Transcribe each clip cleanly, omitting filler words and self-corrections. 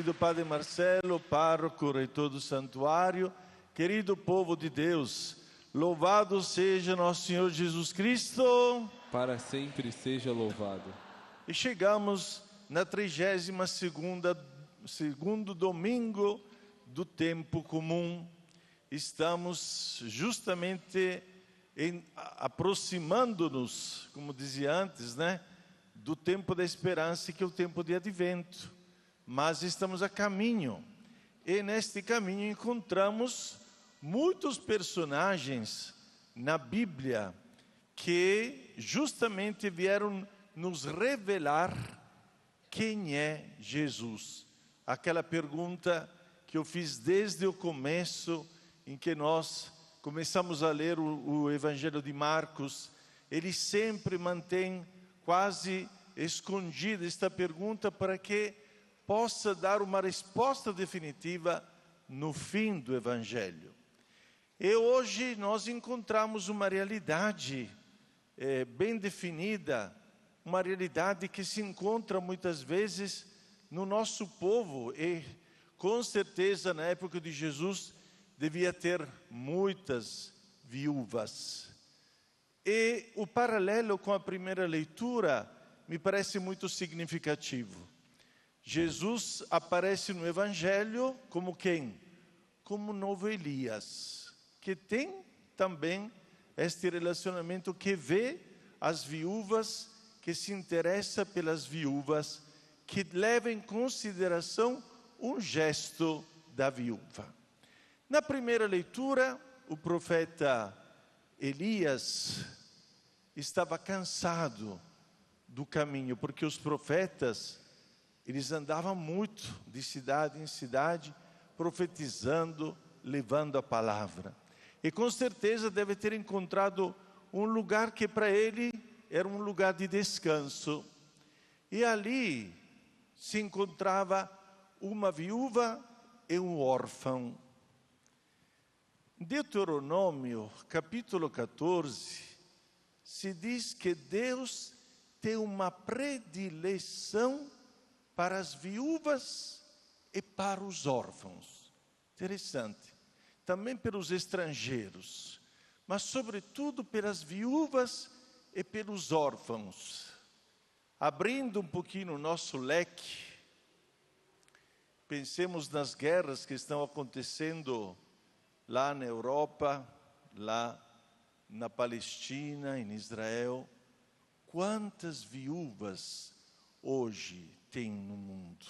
querido Padre Marcelo, pároco, reitor do santuário, querido povo de Deus, louvado seja nosso Senhor Jesus Cristo. Para sempre seja louvado. E chegamos na 32º domingo do tempo comum. Estamos justamente aproximando-nos, como dizia antes, do tempo da esperança, que é o tempo de advento. Mas estamos a caminho. E neste caminho encontramos muitos personagens na Bíblia que justamente vieram nos revelar quem é Jesus. Aquela pergunta que eu fiz desde o começo, em que nós começamos a ler o Evangelho de Marcos. Ele sempre mantém quase escondida esta pergunta para que possa dar uma resposta definitiva no fim do Evangelho. E hoje nós encontramos uma realidade bem definida, uma realidade que se encontra muitas vezes no nosso povo, e com certeza na época de Jesus devia ter muitas viúvas. E o paralelo com a primeira leitura me parece muito significativo. Jesus aparece no Evangelho como quem? Como novo Elias, que tem também este relacionamento, que vê as viúvas, que se interessa pelas viúvas, que leva em consideração um gesto da viúva. Na primeira leitura, o profeta Elias estava cansado do caminho, porque os profetas, eles andavam muito de cidade em cidade, profetizando, levando a palavra. E com certeza deve ter encontrado um lugar que para ele era um lugar de descanso. E ali se encontrava uma viúva e um órfão. Deuteronômio, capítulo 14, se diz que Deus tem uma predileção para as viúvas e para os órfãos. Interessante. Também pelos estrangeiros, mas sobretudo pelas viúvas e pelos órfãos. Abrindo um pouquinho o nosso leque, pensemos nas guerras que estão acontecendo lá na Europa, lá na Palestina, em Israel. Quantas viúvas hoje tem no mundo?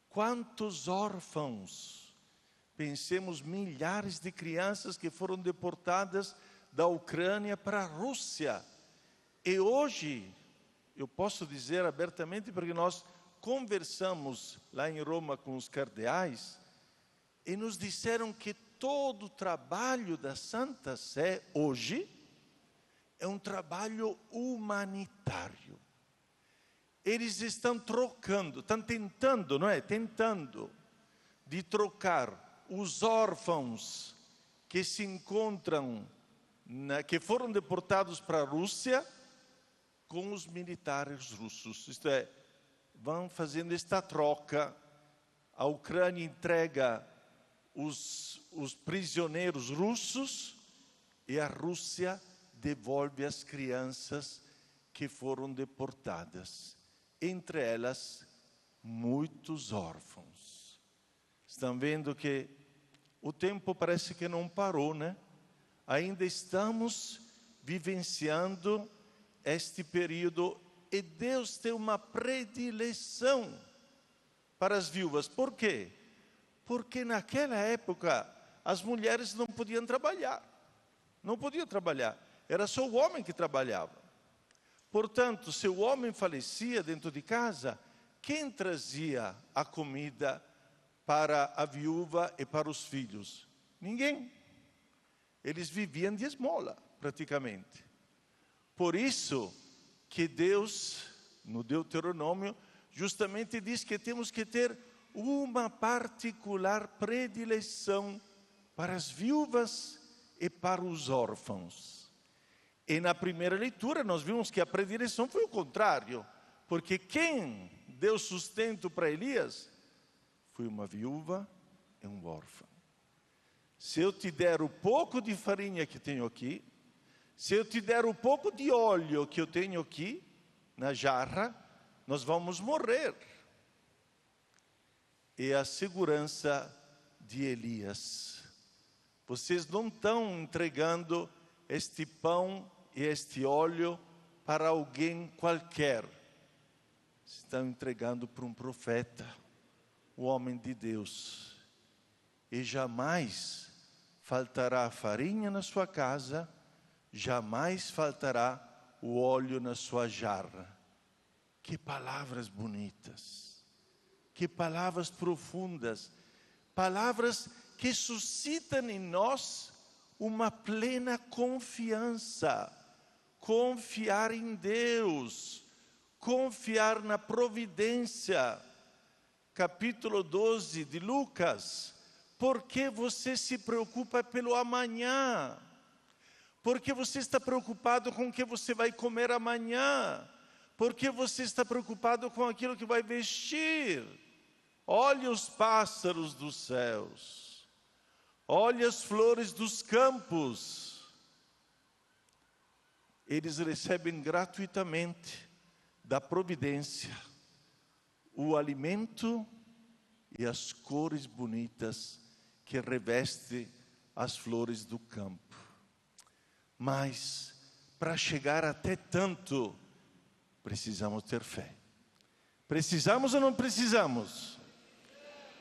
Quantos órfãos? Pensemos milhares de crianças que foram deportadas da Ucrânia para a Rússia. E hoje, eu posso dizer abertamente, porque nós conversamos lá em Roma com os cardeais, e nos disseram que todo o trabalho da Santa Sé hoje é um trabalho humanitário. Eles estão trocando, estão tentando, Tentando de trocar os órfãos que se encontram, que foram deportados para a Rússia, com os militares russos. Isto é, vão fazendo esta troca. A Ucrânia entrega os prisioneiros russos e a Rússia devolve as crianças que foram deportadas. Entre elas, muitos órfãos. Estão vendo que o tempo parece que não parou, Ainda estamos vivenciando este período, e Deus tem uma predileção para as viúvas. Por quê? Porque naquela época as mulheres não podiam trabalhar. Não podiam trabalhar. Era só o homem que trabalhava. Portanto, se o homem falecia dentro de casa, quem trazia a comida para a viúva e para os filhos? Ninguém. Eles viviam de esmola, praticamente. Por isso que Deus, no Deuteronômio, justamente diz que temos que ter uma particular predileção para as viúvas e para os órfãos. E na primeira leitura nós vimos que a predileção foi o contrário, porque quem deu sustento para Elias fui uma viúva e um órfão. Se eu te der o pouco de farinha que tenho aqui, se eu te der o pouco de óleo que eu tenho aqui, na jarra, nós vamos morrer. E a segurança de Elias. Vocês não estão entregando este pão e este óleo para alguém qualquer. Estão entregando para um profeta, o homem de Deus. E jamais faltará farinha na sua casa, jamais faltará o óleo na sua jarra. Que palavras bonitas, que palavras profundas, palavras que suscitam em nós uma plena confiança, confiar em Deus, confiar na providência. Capítulo 12 de Lucas. Por que você se preocupa pelo amanhã? Por que você está preocupado com o que você vai comer amanhã? Por que você está preocupado com aquilo que vai vestir? Olhe os pássaros dos céus. Olhe as flores dos campos. Eles recebem gratuitamente da providência o alimento e as cores bonitas que reveste as flores do campo. Mas, para chegar até tanto, precisamos ter fé. Precisamos ou não precisamos?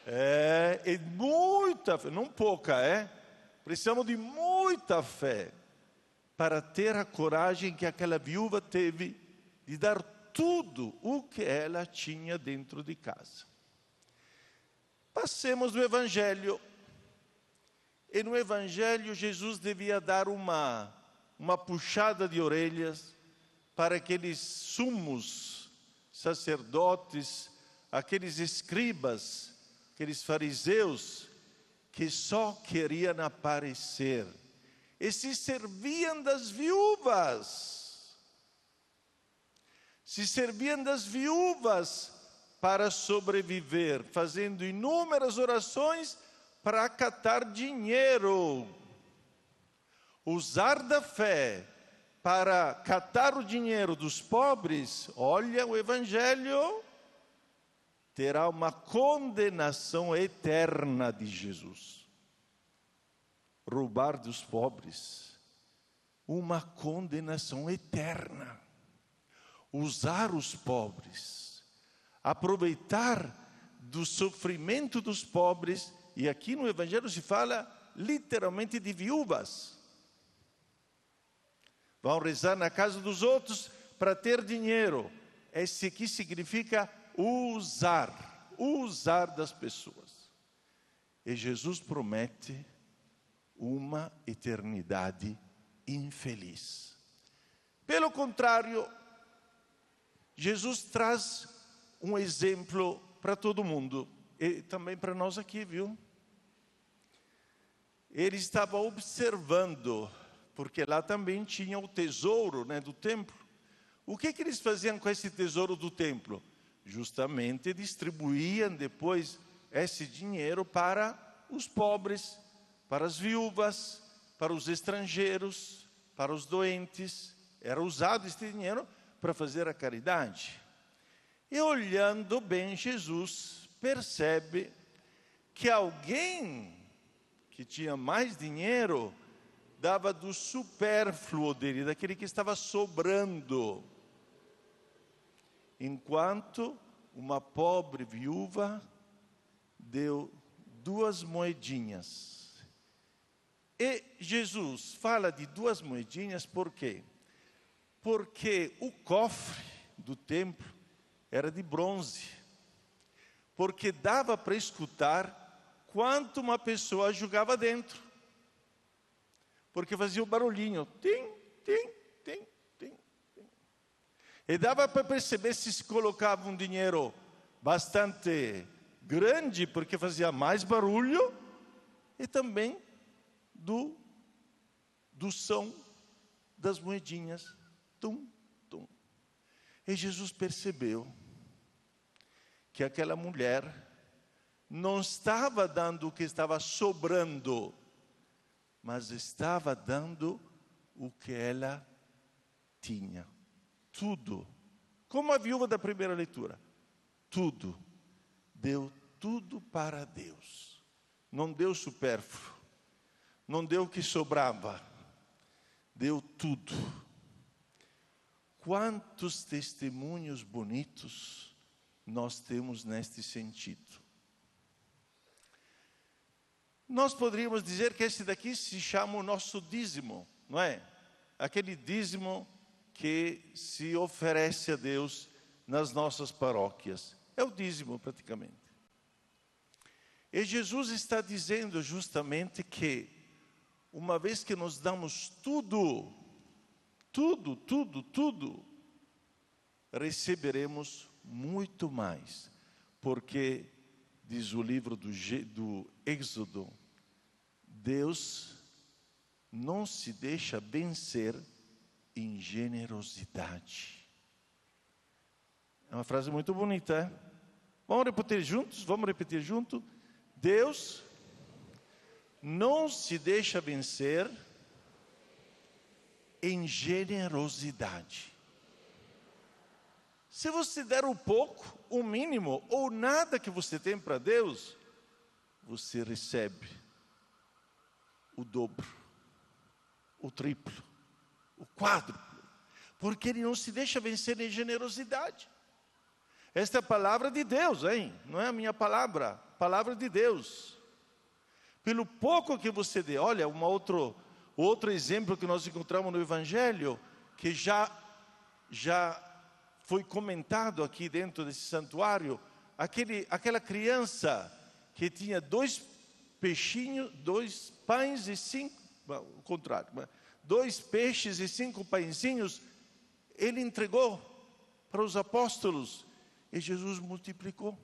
É muita fé, não pouca, Precisamos de muita fé para ter a coragem que aquela viúva teve de dar tudo o que ela tinha dentro de casa. Passemos no Evangelho. E no Evangelho Jesus devia dar uma puxada de orelhas para aqueles sumos sacerdotes, aqueles escribas, aqueles fariseus que só queriam aparecer e se serviam das viúvas. Se serviam das viúvas para sobreviver, fazendo inúmeras orações para acatar dinheiro. Usar da fé para catar o dinheiro dos pobres, olha, o Evangelho terá uma condenação eterna de Jesus. Roubar dos pobres, uma condenação eterna. Usar os pobres, aproveitar do sofrimento dos pobres, e aqui no Evangelho se fala literalmente de viúvas. Vão rezar na casa dos outros para ter dinheiro. Esse aqui significa usar das pessoas. E Jesus promete uma eternidade infeliz. Pelo contrário, Jesus traz um exemplo para todo mundo, e também para nós aqui, viu? Ele estava observando, porque lá também tinha o tesouro, do templo. O que eles faziam com esse tesouro do templo? Justamente distribuíam depois esse dinheiro para os pobres, para as viúvas, para os estrangeiros, para os doentes. Era usado esse dinheiro para fazer a caridade. E olhando bem, Jesus percebe que alguém que tinha mais dinheiro dava do supérfluo dele, daquele que estava sobrando. Enquanto uma pobre viúva deu 2 moedinhas. E Jesus fala de 2 moedinhas por quê? Porque o cofre do templo era de bronze. Porque dava para escutar quanto uma pessoa jogava dentro. Porque fazia o barulhinho. Tim, tim, tim, tim, tim. E dava para perceber se colocava um dinheiro bastante grande, porque fazia mais barulho, e também do som das moedinhas. Tum, tum. E Jesus percebeu que aquela mulher não estava dando o que estava sobrando, mas estava dando o que ela tinha. Tudo. Como a viúva da primeira leitura. Tudo. Deu tudo para Deus. Não deu supérfluo. Não deu o que sobrava. Deu tudo. Quantos testemunhos bonitos nós temos neste sentido. Nós poderíamos dizer que esse daqui se chama o nosso dízimo, não é? Aquele dízimo que se oferece a Deus nas nossas paróquias. É o dízimo praticamente. E Jesus está dizendo justamente que, uma vez que nós damos tudo, receberemos muito mais. Porque, diz o livro do Êxodo, Deus não se deixa vencer em generosidade. É uma frase muito bonita, é? Vamos repetir juntos? Vamos repetir junto? Deus não se deixa vencer em generosidade. Se você der o pouco, o mínimo ou nada que você tem para Deus, você recebe o dobro, o triplo, o quádruplo, porque Ele não se deixa vencer em generosidade. Esta é a palavra de Deus, hein? Não é a minha palavra, palavra de Deus. Pelo pouco que você dê, olha, outro exemplo que nós encontramos no Evangelho, que já foi comentado aqui dentro desse santuário, aquela criança que tinha 2 peixinhos, 2 pães e 5, o contrário, 2 peixes e 5 pãezinhos, ele entregou para os apóstolos e Jesus multiplicou.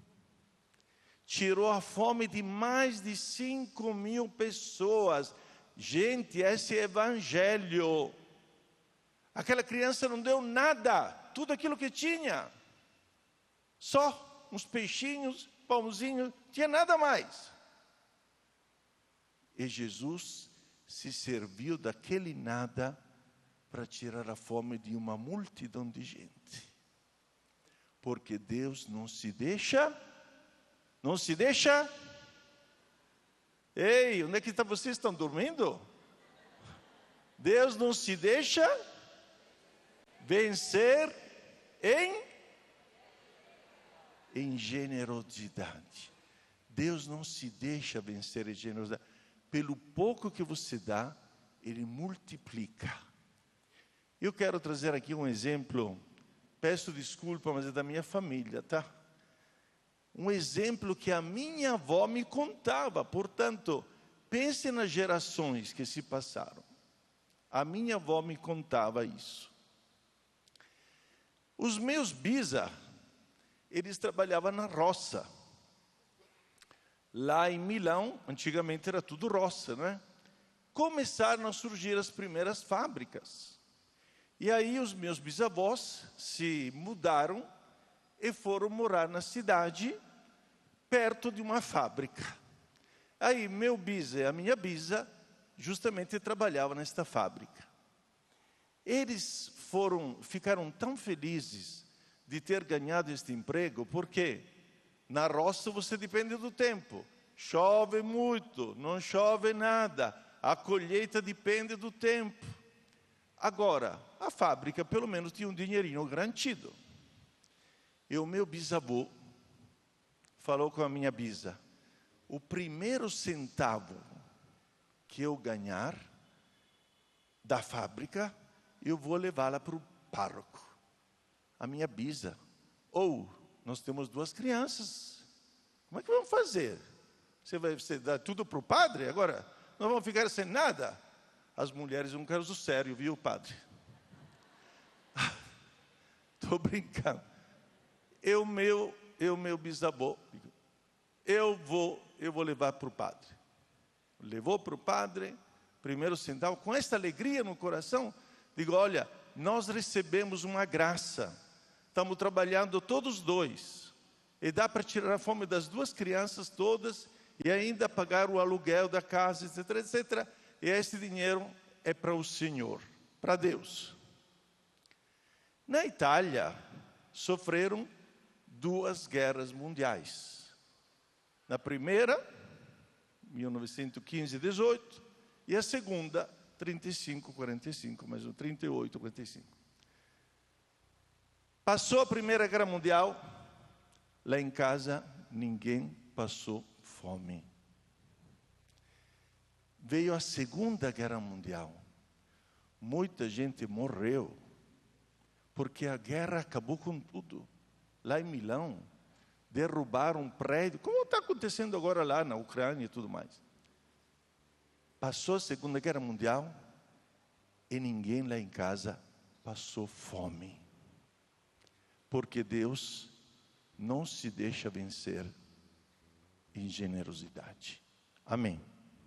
Tirou a fome de mais de 5.000 pessoas. Gente, esse é evangelho. Aquela criança não deu nada, tudo aquilo que tinha. Só uns peixinhos, pãozinhos, tinha nada mais. E Jesus se serviu daquele nada para tirar a fome de uma multidão de gente. Porque Deus não se deixa. Ei, onde é que vocês estão dormindo? Deus não se deixa vencer em generosidade. Deus não se deixa vencer em generosidade. Pelo pouco que você dá, Ele multiplica. Eu quero trazer aqui um exemplo. Peço desculpa, mas é da minha família, tá? Um exemplo que a minha avó me contava. Portanto, pense nas gerações que se passaram. A minha avó me contava isso. Os meus bisa, eles trabalhavam na roça. Lá em Milão, antigamente era tudo roça, não é? Começaram a surgir as primeiras fábricas. E aí os meus bisavós se mudaram e foram morar na cidade, perto de uma fábrica. Aí meu bisa e a minha bisa justamente trabalhavam nesta fábrica. Eles ficaram tão felizes de ter ganhado este emprego, porque na roça você depende do tempo. Chove muito, não chove nada. A colheita depende do tempo. Agora, a fábrica pelo menos tinha um dinheirinho garantido. E o meu bisavô falou com a minha bisa: o primeiro centavo que eu ganhar da fábrica, eu vou levá-la para o pároco. A minha bisa: nós temos 2 crianças, como é que vamos fazer? Você dá tudo para o padre? Agora, nós vamos ficar sem nada? As mulheres não querem o sério, viu, padre? Estou brincando. Meu bisavô, eu vou levar para o padre. Levou para o padre, primeiro centavo, com esta alegria no coração, digo: olha, nós recebemos uma graça, estamos trabalhando todos 2, e dá para tirar a fome das 2 crianças todas e ainda pagar o aluguel da casa, etc, etc. E esse dinheiro é para o Senhor, para Deus. Na Itália, sofreram 2 guerras mundiais. Na primeira, 1915-18, e a segunda, 35-45, mais um 38-45. Passou a Primeira Guerra Mundial, lá em casa ninguém passou fome. Veio a Segunda Guerra Mundial, muita gente morreu, porque a guerra acabou com tudo. Lá em Milão, derrubaram um prédio, como está acontecendo agora lá na Ucrânia e tudo mais. Passou a Segunda Guerra Mundial e ninguém lá em casa passou fome. Porque Deus não se deixa vencer em generosidade. Amém.